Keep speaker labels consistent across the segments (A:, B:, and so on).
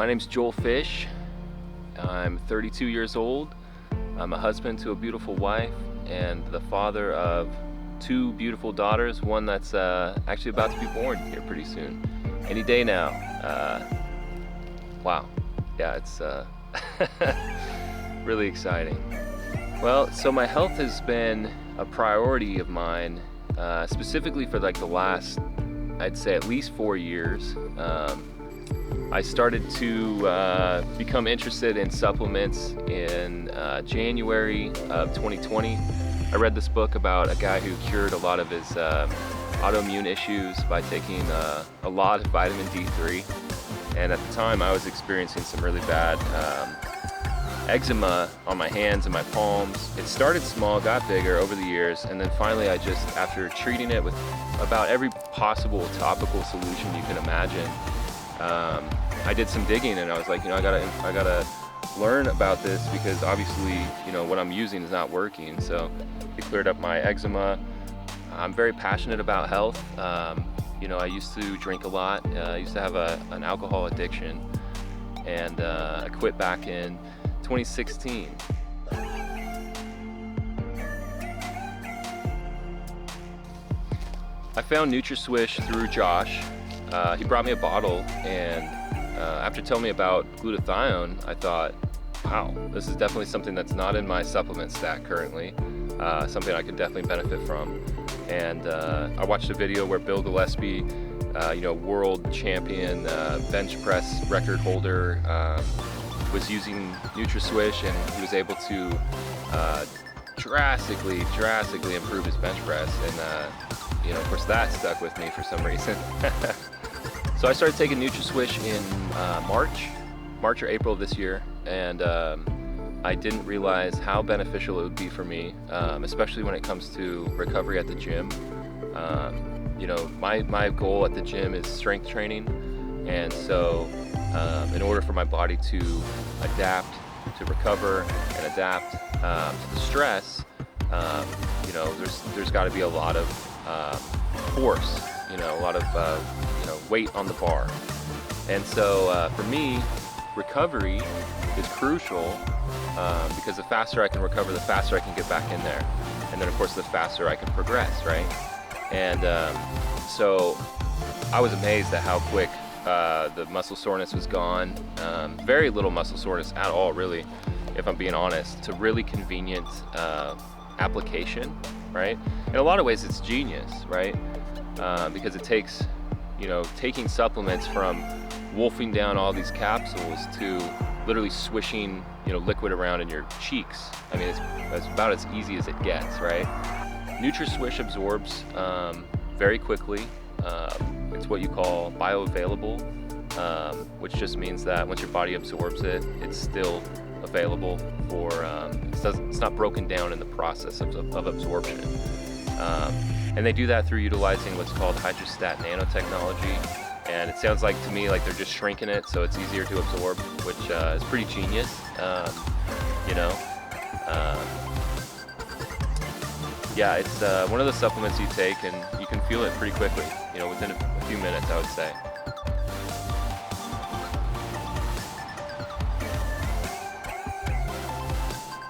A: My name's jfish. I'm 32 years old. I'm a husband to a beautiful wife and the father of two beautiful daughters, one that's actually about to be born here pretty soon. Any day now. Wow. Yeah, it's really exciting. Well, so my health has been a priority of mine, specifically for like the last, I'd say at least 4 years. I started to become interested in supplements in January of 2020. I read this book about a guy who cured a lot of his autoimmune issues by taking a lot of vitamin D3. And at the time I was experiencing some really bad eczema on my hands and my palms. It started small, got bigger over the years, and then finally I just, after treating it with about every possible topical solution you can imagine, I did some digging and I was like, I gotta learn about this because obviously, what I'm using is not working. So it cleared up my eczema. I'm very passionate about health. I used to drink a lot. I used to have an alcohol addiction, and I quit back in 2016. I found Nutriswish through Josh. He brought me a bottle, and after telling me about glutathione, I thought, wow, this is definitely something that's not in my supplement stack currently, something I could definitely benefit from. And I watched a video where Bill Gillespie, world champion bench press record holder, was using Nutriswish, and he was able to drastically improve his bench press. And of course that stuck with me for some reason. So I started taking Nutriswish in March or April of this year, and I didn't realize how beneficial it would be for me, especially when it comes to recovery at the gym. My goal at the gym is strength training, and so in order for my body to adapt, to recover and adapt to the stress, there's got to be a lot of force, a lot of weight on the bar. And so for me, recovery is crucial because the faster I can recover, the faster I can get back in there. And then of course the faster I can progress, right? And so I was amazed at how quick the muscle soreness was gone. Very little muscle soreness at all, really, if I'm being honest. It's a really convenient application, right? In a lot of ways it's genius, right? Because it takes, taking supplements from wolfing down all these capsules to literally swishing, liquid around in your cheeks. I mean, it's about as easy as it gets, right? Nutriswish absorbs very quickly. It's what you call bioavailable, which just means that once your body absorbs it, it's still available for, it's not broken down in the process of absorption. And they do that through utilizing what's called hydrostat nanotechnology. And it sounds like to me like they're just shrinking it so it's easier to absorb, which is pretty genius. Yeah, it's one of the supplements you take and you can feel it pretty quickly, within a few minutes, I would say.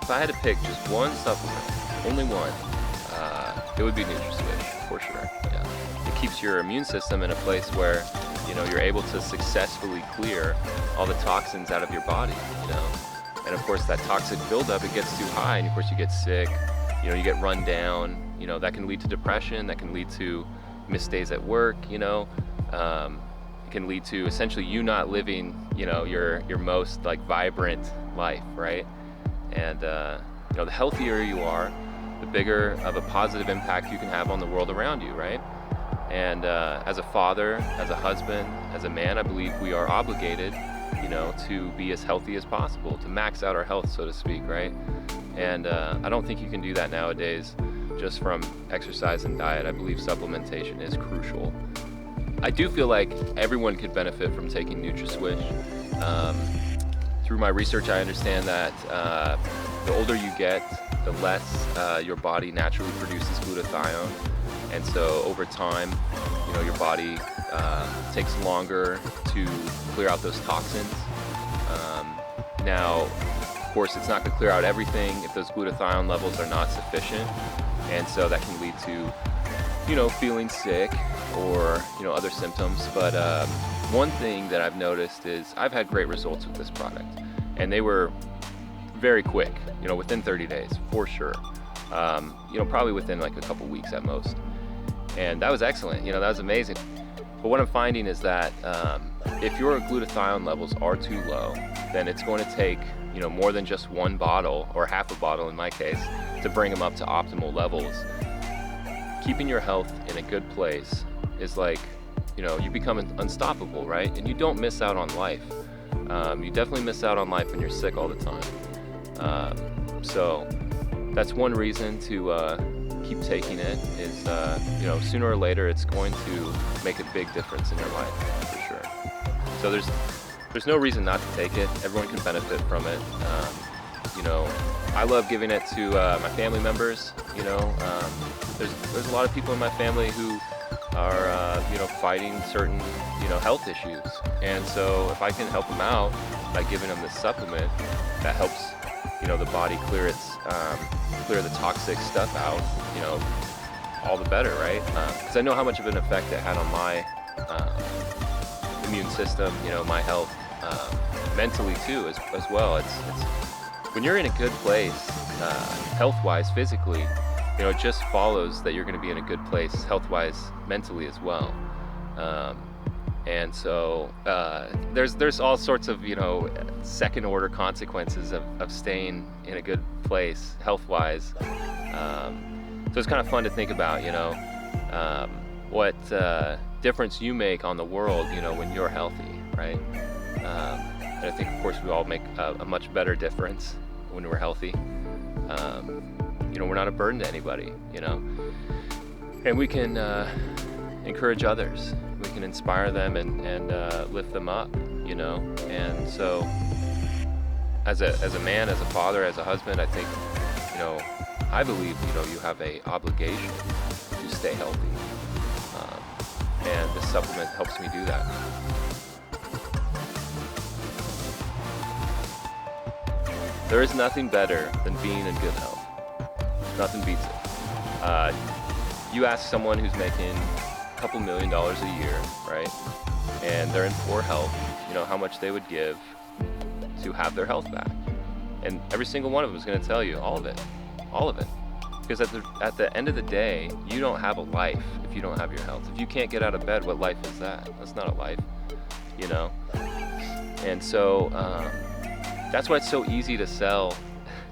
A: If I had to pick just one supplement, only one, it would be Nutriswish, for sure. Yeah. It keeps your immune system in a place where, you're able to successfully clear all the toxins out of your body, And of course that toxic buildup, it gets too high, and of course you get sick, you get run down, that can lead to depression, that can lead to missed days at work, it can lead to essentially you not living, your most like vibrant life, right? And the healthier you are, the bigger of a positive impact you can have on the world around you, right? And as a father, as a husband, as a man, I believe we are obligated, to be as healthy as possible, to max out our health, so to speak, right? And I don't think you can do that nowadays just from exercise and diet. I believe supplementation is crucial. I do feel like everyone could benefit from taking Nutriswish. Through my research, I understand that the older you get, the less your body naturally produces glutathione. And so over time, your body takes longer to clear out those toxins. Now, of course, it's not going to clear out everything if those glutathione levels are not sufficient, and so that can lead to, feeling sick or, other symptoms. But one thing that I've noticed is I've had great results with this product, and they were very quick, within 30 days, for sure. Probably within like a couple weeks at most. And that was excellent, that was amazing. But what I'm finding is that if your glutathione levels are too low, then it's going to take, more than just one bottle, or half a bottle in my case, to bring them up to optimal levels. Keeping your health in a good place is like, you become unstoppable, right? And you don't miss out on life. You definitely miss out on life when you're sick all the time. So that's one reason to keep taking it is, sooner or later it's going to make a big difference in your life, for sure. So there's no reason not to take it. Everyone can benefit from it. I love giving it to my family members. There's a lot of people in my family who are, fighting certain, health issues. And so if I can help them out by giving them this supplement that helps, the body clear the toxic stuff out, all the better, right? Because I know how much of an effect it had on my immune system, my health, mentally too, as well. It's when you're in a good place, health-wise, physically, it just follows that you're going to be in a good place health-wise, mentally as well. And so there's all sorts of second-order consequences of staying in a good place health-wise. So it's kind of fun to think about, what difference you make on the world, when you're healthy, right? And I think, of course, we all make a much better difference when we're healthy. We're not a burden to anybody, and we can encourage others. We can inspire them and lift them up, And so, as a man, as a father, as a husband, I think, I believe, you have a obligation to stay healthy, and this supplement helps me do that. There is nothing better than being in good health. Nothing beats it. You ask someone who's making a couple $1 million a year, right? And they're in poor health, how much they would give to have their health back. And every single one of them is going to tell you all of it. Because at the end of the day, you don't have a life if you don't have your health. If you can't get out of bed, what life is that? That's not a life, And so that's why it's so easy to sell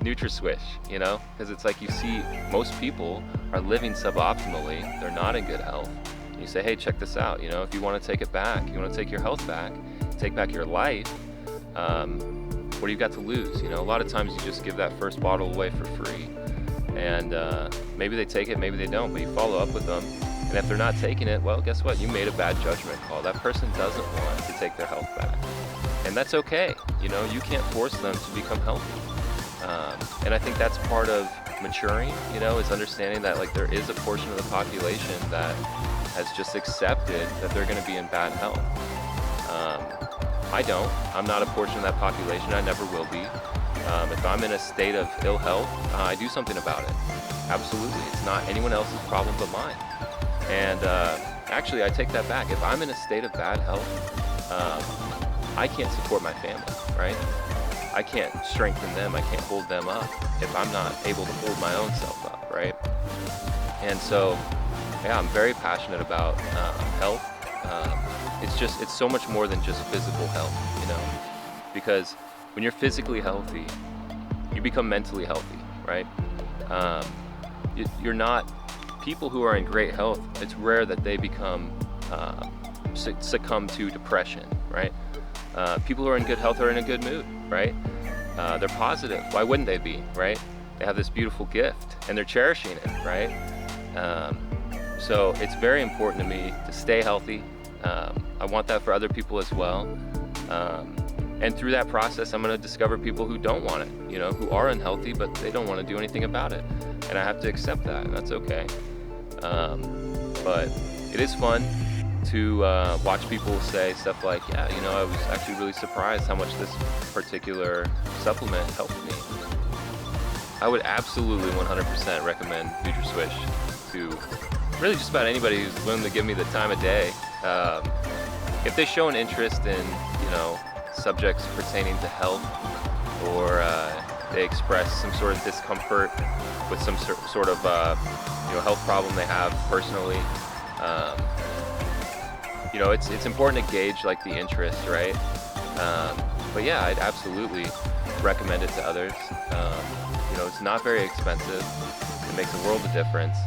A: Nutriswish, because it's like you see most people are living suboptimally. They're not in good health. And you say, hey, check this out. If you want to take it back, you want to take your health back, take back your life, what do you got to lose? A lot of times you just give that first bottle away for free. And maybe they take it, maybe they don't, but you follow up with them. And if they're not taking it, well, guess what? You made a bad judgment call. That person doesn't want to take their health back. And that's okay. You can't force them to become healthy. And I think that's part of maturing, is understanding that like there is a portion of the population that has just accepted that they're going to be in bad health. I don't. I'm not a portion of that population. I never will be. If I'm in a state of ill health, I do something about it. Absolutely. It's not anyone else's problem but mine. And actually, I take that back. If I'm in a state of bad health, I can't support my family, right? I can't strengthen them. I can't hold them up if I'm not able to hold my own self up, right? And so, yeah, I'm very passionate about health. It's so much more than just physical health, because when you're physically healthy, you become mentally healthy, right? You're not, people who are in great health, it's rare that they become, succumb to depression, right? People who are in good health are in a good mood, right? They're positive. Why wouldn't they be, right? They have this beautiful gift and they're cherishing it, right? So it's very important to me to stay healthy. I want that for other people as well. And through that process, I'm going to discover people who don't want it, who are unhealthy, but they don't want to do anything about it. And I have to accept that, and that's okay. But it is fun. to watch people say stuff like, yeah, you know, I was actually really surprised how much this particular supplement helped me. I would absolutely 100% recommend Nutriswish to really just about anybody who's willing to give me the time of day. If they show an interest in, you know, subjects pertaining to health, or they express some sort of discomfort with some sort of you know, health problem they have personally, you know, it's important to gauge like the interest, right? But yeah, I'd absolutely recommend it to others. You know, it's not very expensive. It makes a world of difference.